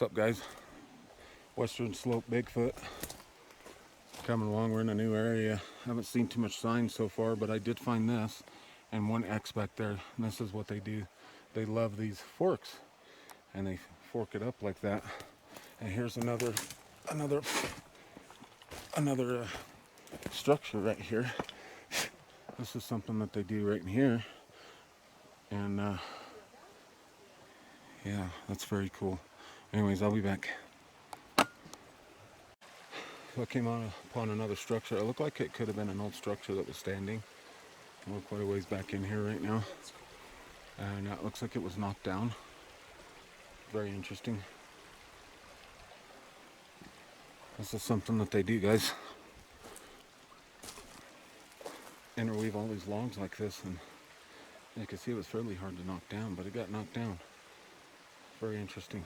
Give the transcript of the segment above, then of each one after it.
What's up, guys? Western Slope Bigfoot. Coming along, we're in a new area. Haven't seen too much signs so far, but I did find this and one X back there. And this is what they do. They love these forks, and they fork it up like that. And here's another structure right here. This is something that they do right in here, and yeah, that's very cool. Anyways, I'll be back. So I came upon another structure. It looked like it could have been an old structure that was standing. We're quite a ways back in here right now, and it looks like it was knocked down. Very interesting. This is something that they do, guys. Interweave all these logs like this, and you can see it was fairly hard to knock down, but it got knocked down. Very interesting.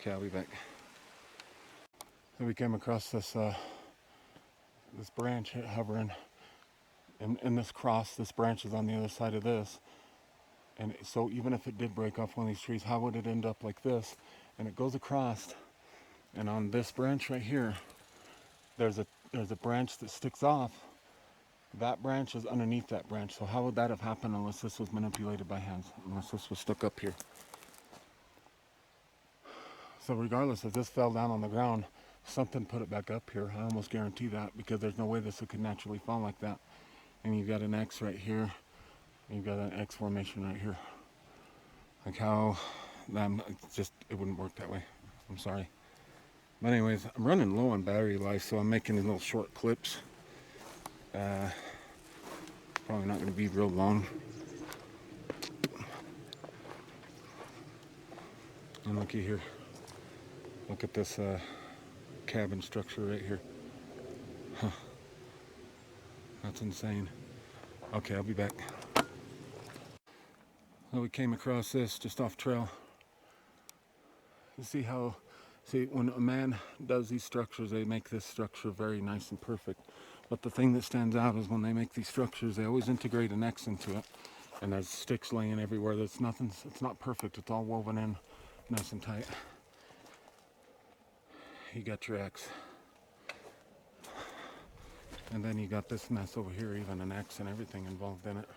Okay, I'll be back. So we came across this this branch hovering, and this cross, this branch is on the other side of this, and so even if it did break off one of these trees, how would it end up like this? And it goes across, and on this branch right here, there's a branch that sticks off. That branch is underneath that branch. So how would that have happened unless this was manipulated by hands, unless this was stuck up here? So regardless if this fell down on the ground, something put it back up here. I almost guarantee that, because there's no way this could naturally fall like that. And you've got an X right here, and you've got an X formation right here. Like how, it wouldn't work that way. I'm sorry. But anyways, I'm running low on battery life, so I'm making these little short clips. Probably not going to be real long. And looky here. Look at this cabin structure right here. Huh. That's insane. Okay, I'll be back. So we came across this just off trail. You see when a man does these structures, they make this structure very nice and perfect. But the thing that stands out is when they make these structures, they always integrate an X into it. And there's sticks laying everywhere. It's not perfect. It's all woven in nice and tight. You got your X. And then you got this mess over here, even an X and everything involved in it.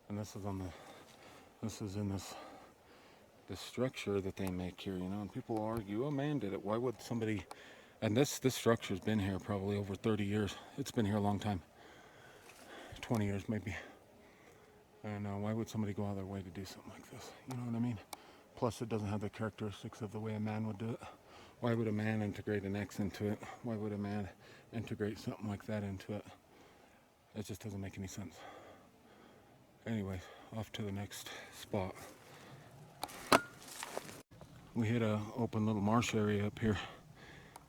And this is in this structure that they make here, you know, and people argue, oh, man did it. Why would somebody... And this structure's been here probably over 30 years. It's been here a long time. 20 years maybe. And why would somebody go out of their way to do something like this? You know what I mean? Plus, it doesn't have the characteristics of the way a man would do it. Why would a man integrate an X into it? Why would a man integrate something like that into it? It just doesn't make any sense. Anyway, off to the next spot. We hit a open little marsh area up here.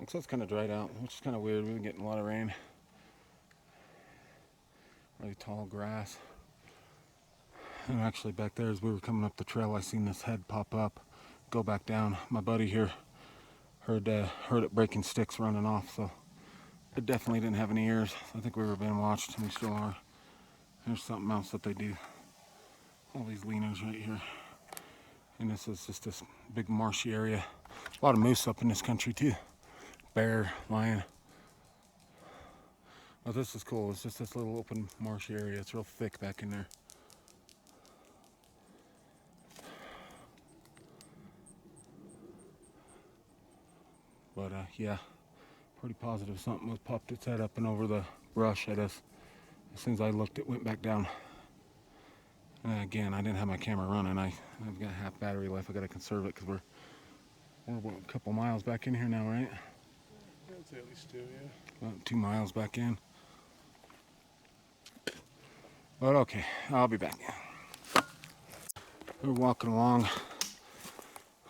Looks like it's kind of dried out, which is kind of weird. We've been getting a lot of rain. Really tall grass. And actually back there, as we were coming up the trail, I seen this head pop up, go back down. My buddy here heard it breaking sticks running off, so it definitely didn't have any ears. I think we were being watched, and we still are. There's something else that they do. All these leaners right here. And this is just this big marshy area. A lot of moose up in this country too. Bear, lion. Well, this is cool. It's just this little open marshy area. It's real thick back in there. But yeah, pretty positive something was popped its head up and over the brush at us. As soon as I looked, it went back down. And again, I didn't have my camera running. I've got half battery life. I got to conserve it because we're a couple miles back in here now, right? I'd say at least 2, yeah. About 2 miles back in. But okay, I'll be back. We're walking along,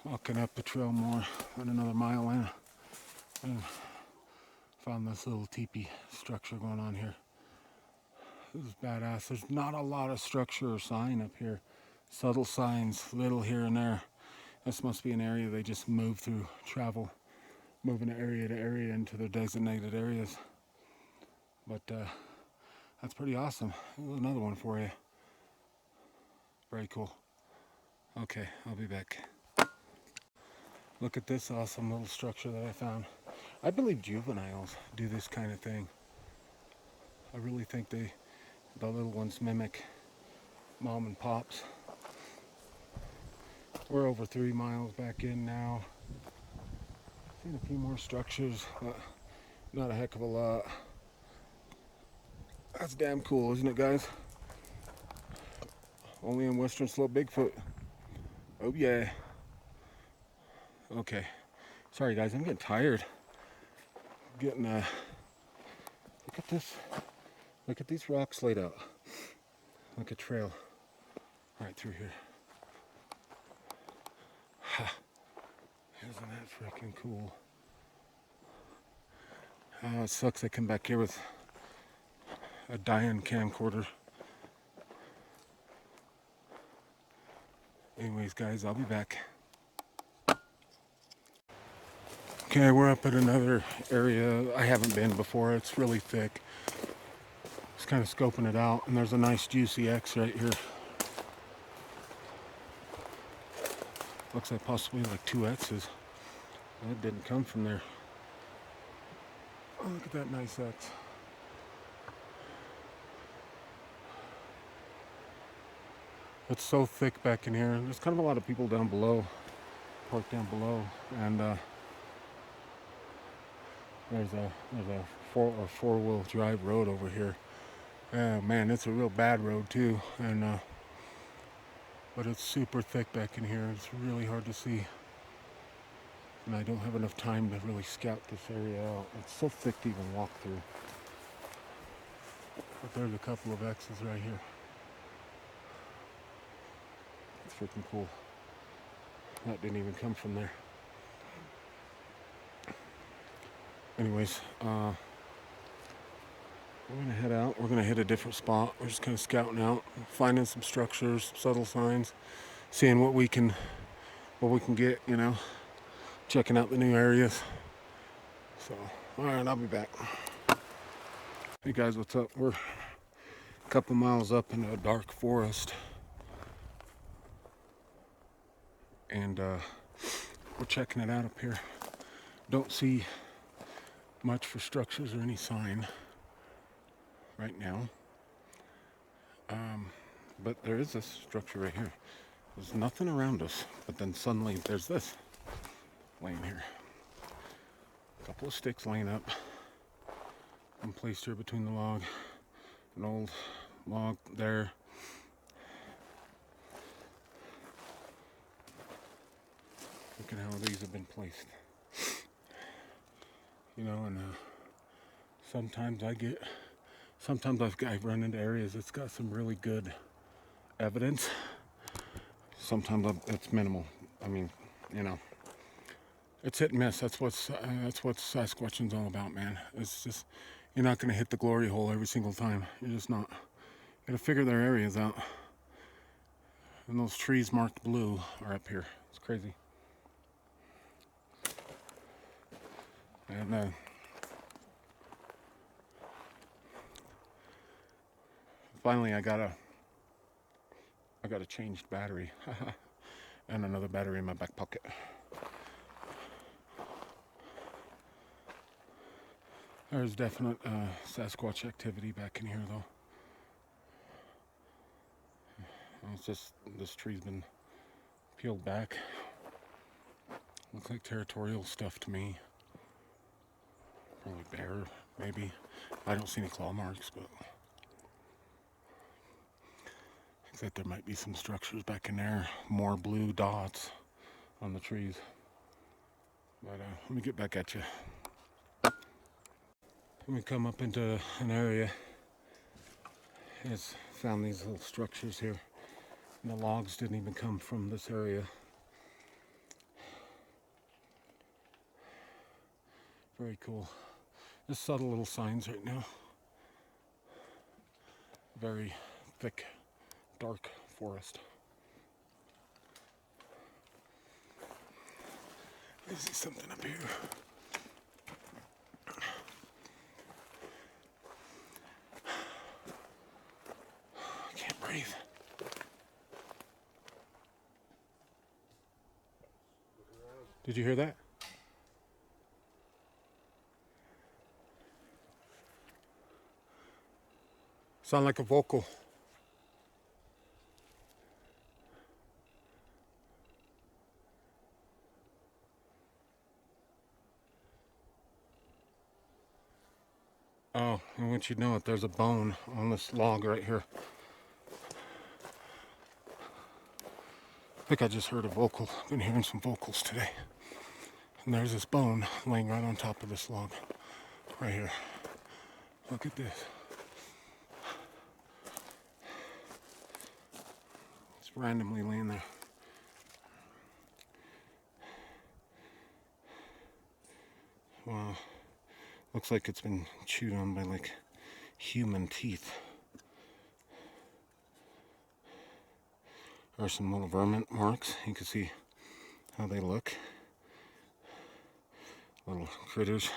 walking up the trail more, about another mile in, and found this little teepee structure going on here. This is badass. There's not a lot of structure or sign up here. Subtle signs, little here and there. This must be an area they just move through, travel, moving area to area into their designated areas. But that's pretty awesome. There's another one for you. Very cool. Okay, I'll be back. Look at this awesome little structure that I found. I believe juveniles do this kind of thing. I really think the little ones mimic mom and pops. We're over 3 miles back in now. Seen a few more structures, but not a heck of a lot. That's damn cool, isn't it, guys? Only in Western Slope Bigfoot. Oh yeah. Okay. Sorry guys, I'm getting tired. Look at this. Look at these rocks laid out. Like a trail right through here. Ha. Isn't that freaking cool? Oh, it sucks I come back here with a dying camcorder. Anyways, guys, I'll be back. Okay, we're up at another area I haven't been before. It's really thick. Just kind of scoping it out, and there's a nice juicy X right here. Looks like possibly like 2 X's. That didn't come from there. Oh, look at that nice X. It's so thick back in here. There's kind of a lot of people down below, parked down below, and there's a four-wheel drive road over here. Man, it's a real bad road too, and but it's super thick back in here. It's really hard to see, and I don't have enough time to really scout this area out. It's so thick to even walk through. But there's a couple of X's right here. It's freaking cool. That didn't even come from there. Anyways, we're gonna head out. We're gonna hit a different spot. We're just kind of scouting out, finding some structures, subtle signs, seeing what we can get, you know, checking out the new areas. So, all right, I'll be back. Hey guys, what's up? We're a couple miles up into a dark forest, and we're checking it out up here. Don't see much for structures or any sign right now, but there is this structure right here. There's nothing around us, but then suddenly there's this laying here. A couple of sticks laying up and placed here between the log, an old log there. Look at how these have been placed. You know, and sometimes I've run into areas that's got some really good evidence. Sometimes it's minimal. I mean, you know, it's hit and miss. That's what Sasquatching's all about, man. It's just, you're not going to hit the glory hole every single time. You're just not. You got to figure their areas out. And those trees marked blue are up here. It's crazy. And finally I got a changed battery and another battery in my back pocket. There's definite Sasquatch activity back in here though. It's just this tree's been peeled back. Looks like territorial stuff to me. Probably bear, maybe. I don't see any claw marks, but except there might be some structures back in there. More blue dots on the trees. But let me get back at you. We come up into an area. It's found these little structures here. And the logs didn't even come from this area. Very cool. Just subtle little signs right now. Very thick, dark forest. I see something up here. I can't breathe. Did you hear that? Sound like a vocal. Oh, and once you know it, there's a bone on this log right here. I think I just heard a vocal. I've been hearing some vocals today. And there's this bone laying right on top of this log. Right here. Look at this. It's randomly laying there. Wow. Looks like it's been chewed on by like human teeth. There's some little vermin marks. You can see how they look. Little critters.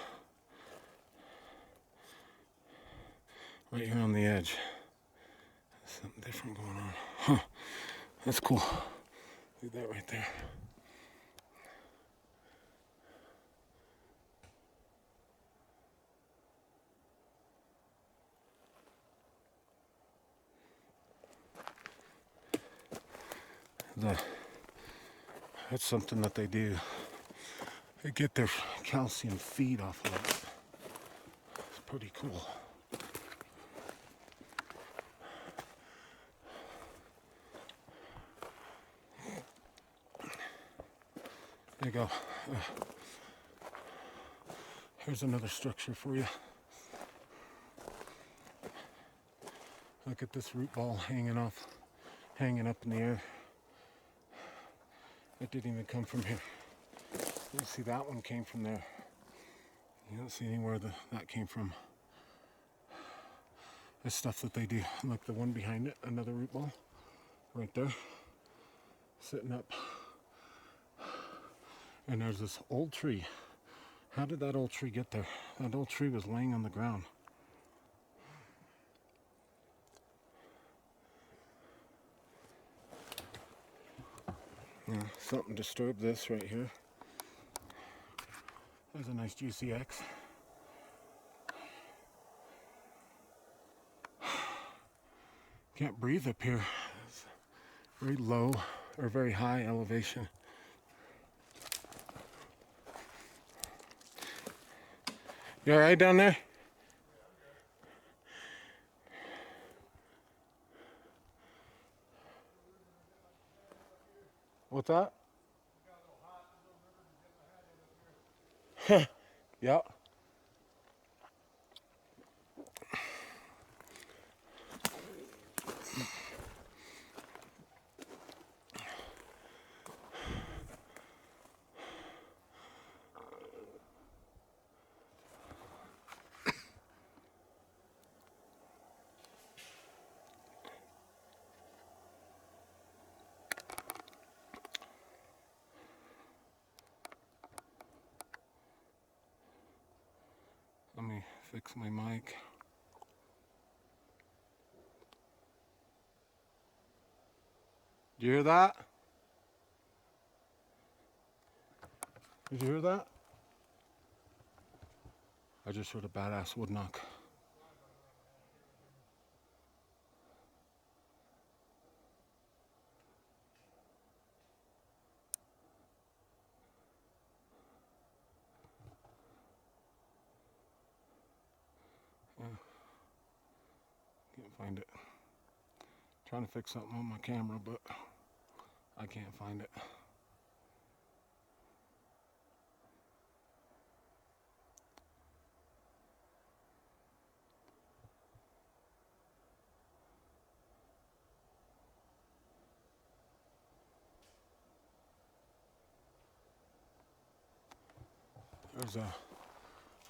Right here on the edge. There's something different going on. Huh. That's cool. Leave that right there. That's something that they do. They get their calcium feed off of it. It's pretty cool. There you go. Here's another structure for you. Look at this root ball hanging up in the air. It didn't even come from here. You see that one came from there. You don't see anywhere that came from. This stuff that they do. Look, the one behind it, another root ball, right there, sitting up. And there's this old tree. How did that old tree get there? That old tree was laying on the ground. Yeah, something disturbed this right here. There's a nice juicy X. Can't breathe up here. It's very low or very high elevation. You all right down there? What's that? Yeah. Let me fix my mic. Did you hear that? Did you hear that? I just heard a badass wood knock. Yeah. Can't find it. Trying to fix something on my camera, but I can't find it.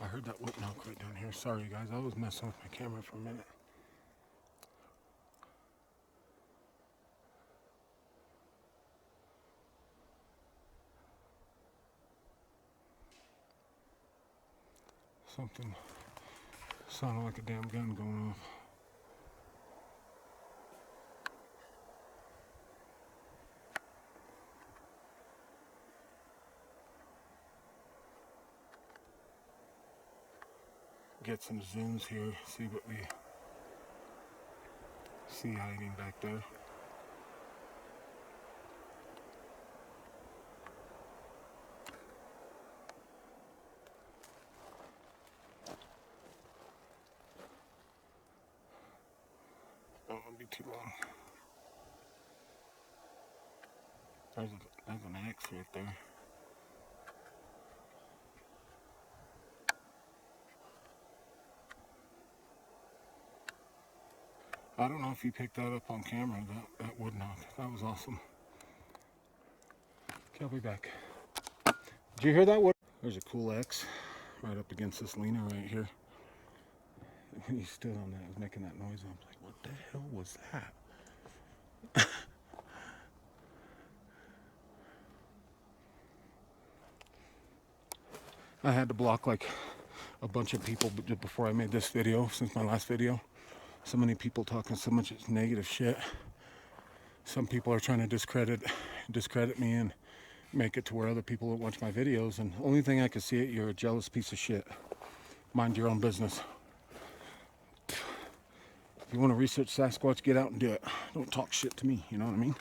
I heard that wood knock right down here. Sorry guys, I was messing with my camera for a minute. Something sounded like a damn gun going off. get some zooms here, see what we see hiding back there. Don't want to be too long. There's an axe right there. I don't know if you picked that up on camera. That wood knock. That was awesome. Okay, I'll be back. Did you hear that wood? There's a cool X right up against this Lena right here. When he stood on that, it was making that noise. I was like, what the hell was that? I had to block like a bunch of people before I made this video, since my last video. So many people talking so much negative shit. Some people are trying to discredit me and make it to where other people don't watch my videos. And the only thing I can see it, you're a jealous piece of shit. Mind your own business. If you want to research Sasquatch, get out and do it. Don't talk shit to me, you know what I mean?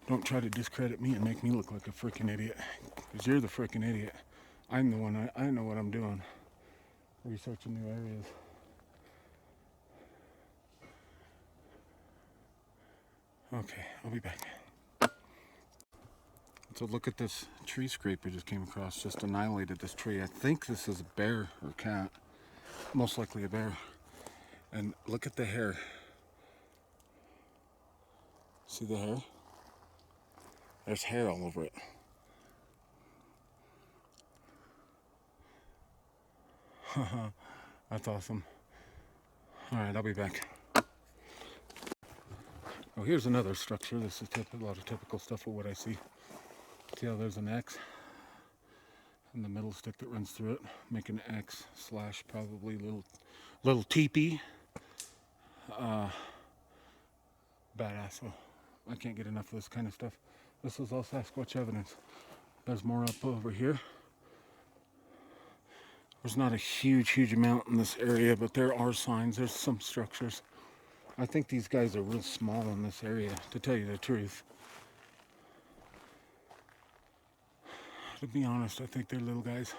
Don't try to discredit me and make me look like a freaking idiot. Because you're the freaking idiot. I'm the one, I know what I'm doing. Researching new areas. Okay, I'll be back. So look at this tree scrape we just came across. Just annihilated this tree. I think this is a bear or cat. Most likely a bear. And look at the hair. See the hair? There's hair all over it. That's awesome. Alright, I'll be back. Oh, here's another structure. This is a lot of typical stuff of what I see. See how there's an X and the middle stick that runs through it, making an X slash probably little teepee. Badass. So I can't get enough of this kind of stuff. This is all Sasquatch evidence. There's more up over here. There's not a huge amount in this area, but there are signs. There's some structures. I think these guys are real small in this area, to tell you the truth. To be honest, I think they're little guys.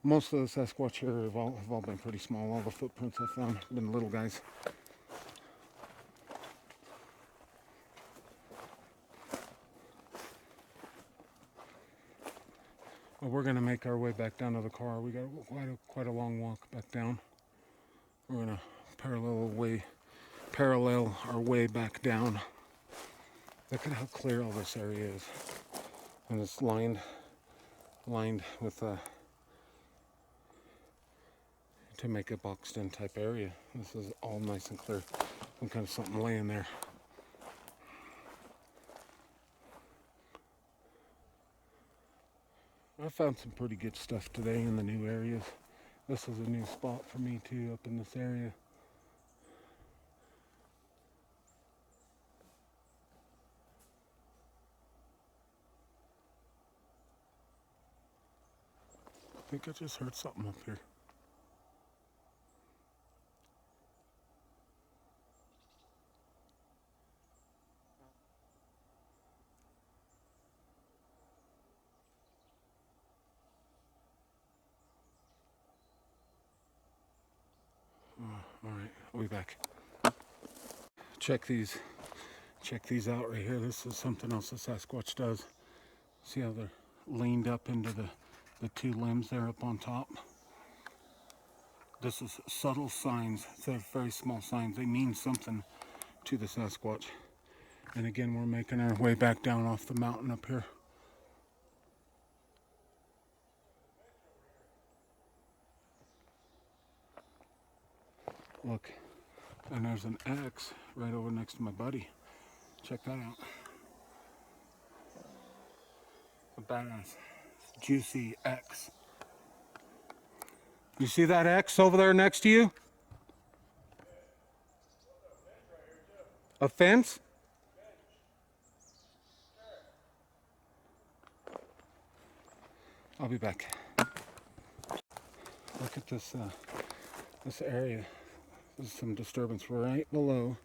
Most of the Sasquatch here have all been pretty small. All the footprints I found have been little guys. Well, we're going to make our way back down to the car. We got quite a long walk back down. We're going to parallel our way back down. Look at how clear all this area is. And it's lined with to make a boxed in type area. This is all nice and clear. Some kind of something laying there. I found some pretty good stuff today in the new areas. This is a new spot for me too, up in this area. I think I just heard something up here. All right, I'll be back. Check these out right here. This is something else the Sasquatch does. See how they're leaned up into the two limbs there up on top? This is subtle signs. They're very small signs. They mean something to the Sasquatch. And again, we're making our way back down off the mountain up here. Look, and there's an X right over next to my buddy. Check that out. A badass, juicy X. You see that X over there next to you? A fence? I'll be back. Look at this this area. There's some disturbance right below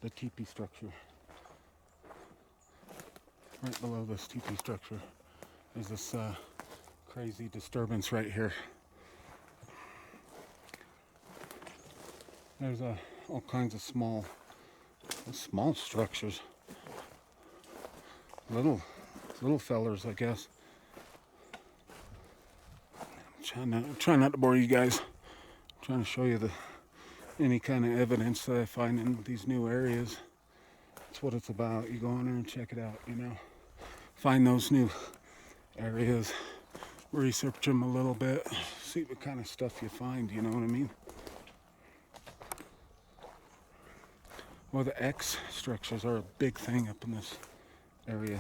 the teepee structure. Right below this teepee structure is this crazy disturbance right here. There's all kinds of small structures. Little fellers, I guess. I'm trying not to bore you guys. I'm trying to show you any kind of evidence that I find in these new areas. That's what it's about. You go in there and check it out, you know. Find those new areas, research them a little bit, see what kind of stuff you find, you know what I mean? Well, the X structures are a big thing up in this area.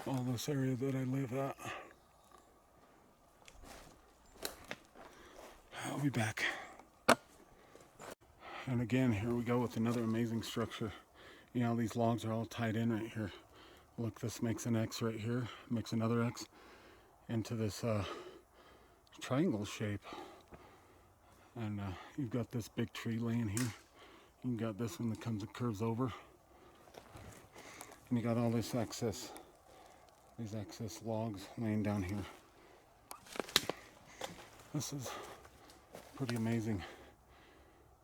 All this area that I live at. I'll be back. And again, here we go with another amazing structure. You know, these logs are all tied in right here. Look, this makes an X right here, makes another X into this triangle shape. And you've got this big tree laying here. You got this one that comes and curves over. And you got all this excess, these excess logs laying down here. This is pretty amazing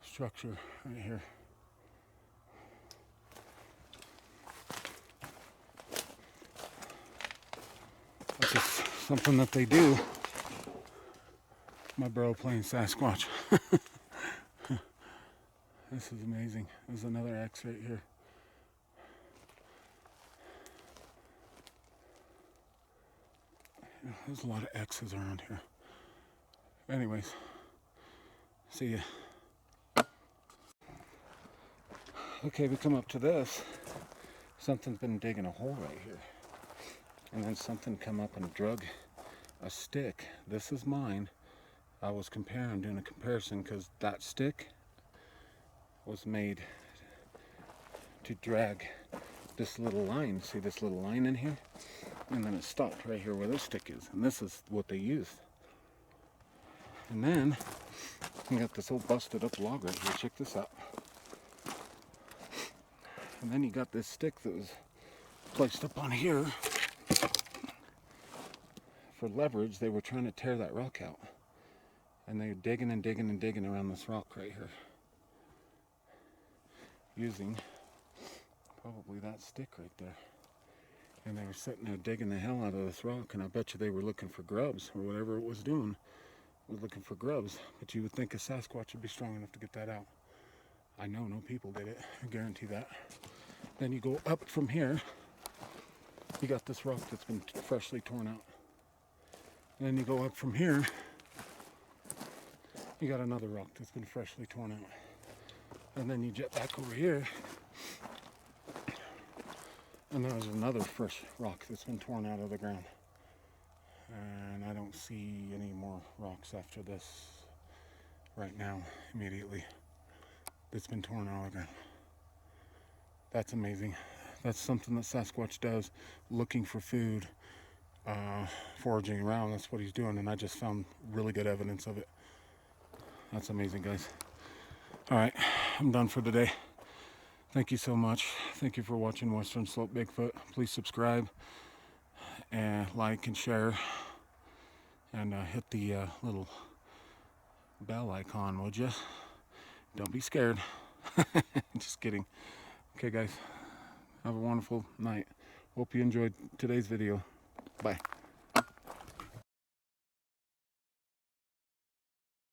structure right here. That's just something that they do. My bro playing Sasquatch. This is amazing. There's another X right here. There's a lot of X's around here. Anyways, see ya. Okay, we come up to this. Something's been digging a hole right here. And then something come up and drug a stick. This is mine. I was doing a comparison, because that stick was made to drag this little line. See this little line in here? And then it stopped right here where this stick is. And this is what they used. And then you got this old busted up log right here. Check this out. And then you got this stick that was placed up on here. For leverage, they were trying to tear that rock out. And they were digging and digging and digging around this rock right here. Using probably that stick right there. And they were sitting there digging the hell out of this rock, and I bet you they were looking for grubs, or whatever it was doing. It was looking for grubs. But you would think a Sasquatch would be strong enough to get that out. I know no people did it. I guarantee that. Then you go up from here. You got this rock that's been freshly torn out. And then you go up from here. You got another rock that's been freshly torn out. And then you jet back over here. And there's another fresh rock that's been torn out of the ground. And I don't see any more rocks after this right now, immediately. That's been torn out of the ground. That's amazing. That's something that Sasquatch does, looking for food, foraging around. That's what he's doing, and I just found really good evidence of it. That's amazing, guys. All right, I'm done for today. Thank you so much. Thank you for watching Western Slope Bigfoot. Please subscribe and like and share, and hit the little bell icon, would you? Don't be scared. Just kidding. Okay, guys, have a wonderful night. Hope you enjoyed today's video. Bye.